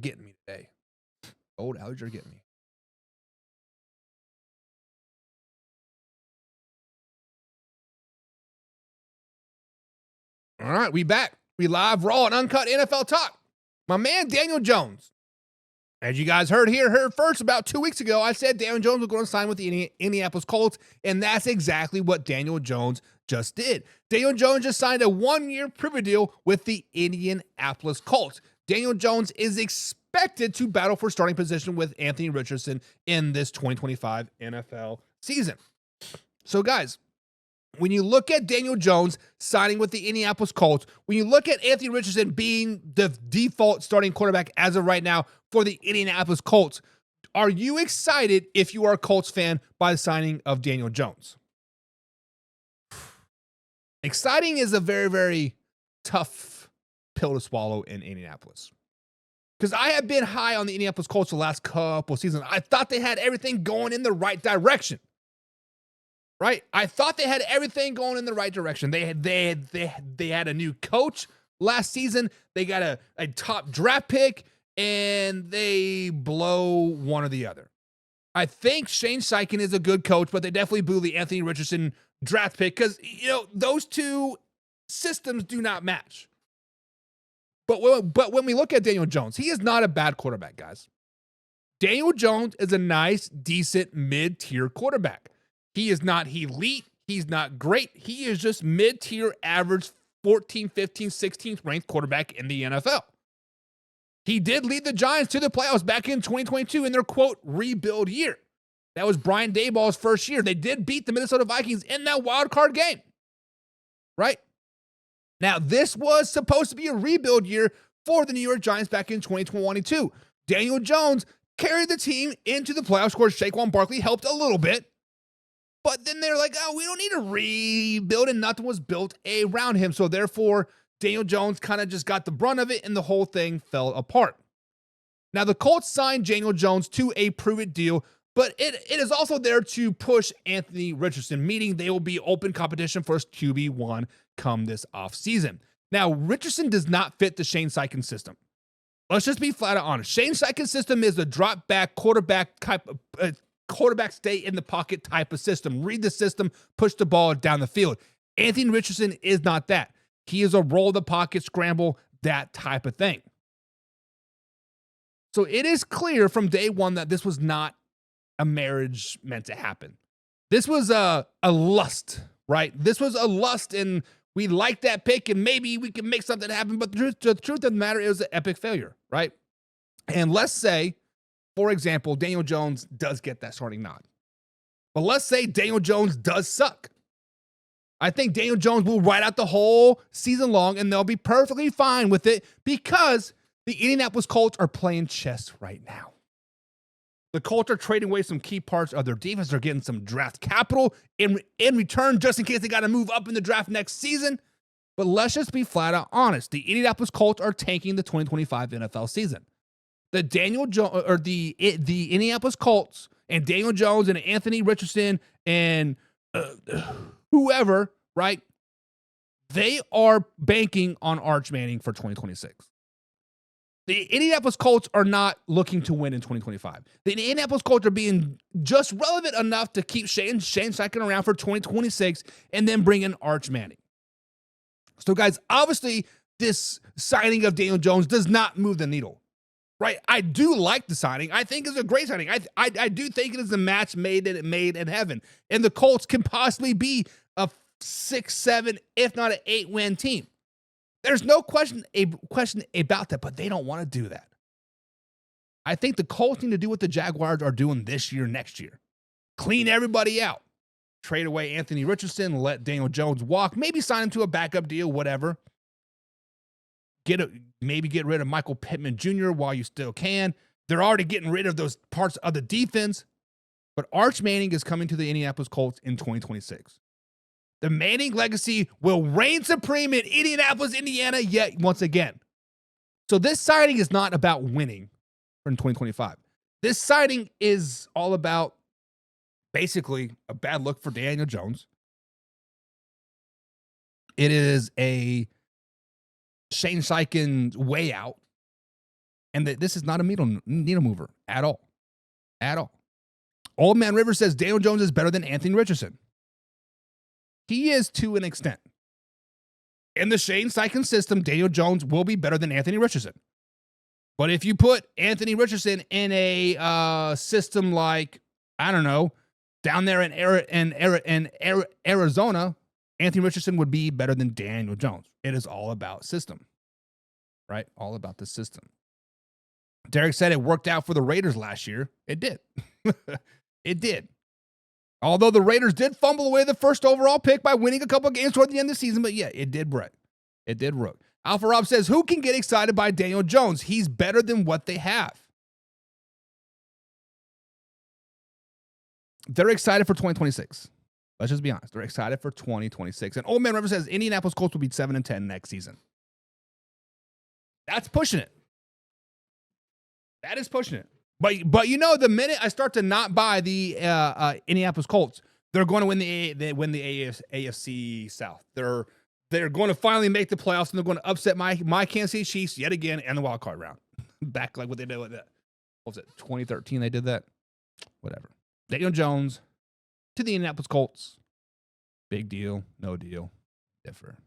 getting me today. Old allergies are getting me. All right, we back. We live, raw, and uncut NFL talk. My man Daniel Jones. As you guys heard first about 2 weeks ago, I said Daniel Jones was going to sign with the Indianapolis Colts, and that's exactly what Daniel Jones just did. Daniel Jones just signed a 1-year privy deal with the Indianapolis Colts. Daniel Jones is expected to battle for starting position with Anthony Richardson in this 2025 NFL season. So, guys, when you look at Daniel Jones signing with the Indianapolis Colts, when you look at Anthony Richardson being the default starting quarterback as of right now for the Indianapolis Colts, are you excited, if you are a Colts fan, by the signing of Daniel Jones? Exciting is a very, very tough pill to swallow in Indianapolis. Because I have been high on the Indianapolis Colts the last couple seasons. I thought they had everything going in the right direction. Right? I thought they had everything going in the right direction. They had a new coach last season. They got a top draft pick, and they blow one or the other. I think Shane Steichen is a good coach, but they definitely blew the Anthony Richardson draft pick because, those two systems do not match. But when we look at Daniel Jones, he is not a bad quarterback, guys. Daniel Jones is a nice, decent, mid-tier quarterback. He is not elite. He's not great. He is just mid-tier, average 14th, 15th, 16th ranked quarterback in the NFL. He did lead the Giants to the playoffs back in 2022 in their, quote, rebuild year. That was Brian Daboll's first year. They did beat the Minnesota Vikings in that wild card game. Right? Now, this was supposed to be a rebuild year for the New York Giants back in 2022. Daniel Jones carried the team into the playoffs. Of course, Saquon Barkley helped a little bit. But then they're like, we don't need to rebuild, and nothing was built around him. So therefore, Daniel Jones kind of just got the brunt of it, and the whole thing fell apart. Now, the Colts signed Daniel Jones to a prove-it deal, but it is also there to push Anthony Richardson, meaning they will be open competition for his QB1 come this offseason. Now, Richardson does not fit the Shane Steichen system. Let's just be flat out honest. Shane Steichen's system is a drop-back quarterback type of quarterback stay in the pocket type of system. Read the system, push the ball down the field. Anthony Richardson is not that. He is a roll the pocket, scramble, that type of thing. So it is clear from day one that this was not a marriage meant to happen. This was a lust, right? This was a lust, and we like that pick, and maybe we can make something happen, but the truth of the matter is an epic failure, right? And let's say, for example, Daniel Jones does get that starting nod. But let's say Daniel Jones does suck. I think Daniel Jones will ride out the whole season long, and they'll be perfectly fine with it because the Indianapolis Colts are playing chess right now. The Colts are trading away some key parts of their defense. They're getting some draft capital in return just in case they got to move up in the draft next season. But let's just be flat out honest. The Indianapolis Colts are tanking the 2025 NFL season. The Indianapolis Colts and Daniel Jones and Anthony Richardson and whoever, right? They are banking on Arch Manning for 2026. The Indianapolis Colts are not looking to win in 2025. The Indianapolis Colts are being just relevant enough to keep Shane Steichen around for 2026 and then bring in Arch Manning. So, guys, obviously, this signing of Daniel Jones does not move the needle. Right, I do like the signing. I think it's a great signing. I do think it is a match made in heaven, and the Colts can possibly be a 6, 7, if not an 8-win team. There's no question about that, but they don't want to do that. I think the Colts need to do what the Jaguars are doing this year, next year. Clean everybody out. Trade away Anthony Richardson, let Daniel Jones walk, maybe sign him to a backup deal, whatever. Maybe get rid of Michael Pittman Jr. while you still can. They're already getting rid of those parts of the defense. But Arch Manning is coming to the Indianapolis Colts in 2026. The Manning legacy will reign supreme in Indianapolis, Indiana, yet once again. So this signing is not about winning in 2025. This signing is all about basically a bad look for Daniel Jones. It is a Shane Steichen way out. And this is not a needle mover at all. At all. Old Man River says Daniel Jones is better than Anthony Richardson. He is to an extent. In the Shane Steichen system, Daniel Jones will be better than Anthony Richardson. But if you put Anthony Richardson in a system like, I don't know, down there in Arizona, Anthony Richardson would be better than Daniel Jones. It is all about system, right? All about the system. Derek said it worked out for the Raiders last year. It did. It did. Although the Raiders did fumble away the first overall pick by winning a couple of games toward the end of the season, but yeah, it did work. It did work. Alpha Rob says, who can get excited by Daniel Jones? He's better than what they have. They're excited for 2026. Let's just be honest. They're excited for 2026. And Old Man River says Indianapolis Colts will be 7-10 next season. That's pushing it. That is pushing it. But you know, the minute I start to not buy the Indianapolis Colts, they're going to win the AFC South. They're going to finally make the playoffs, and they're going to upset my Kansas City Chiefs yet again in the wild card round. Back like what they did with that. What was it? 2013 they did that. Whatever. Daniel Jones to the Indianapolis Colts. Big deal. No deal. Differ.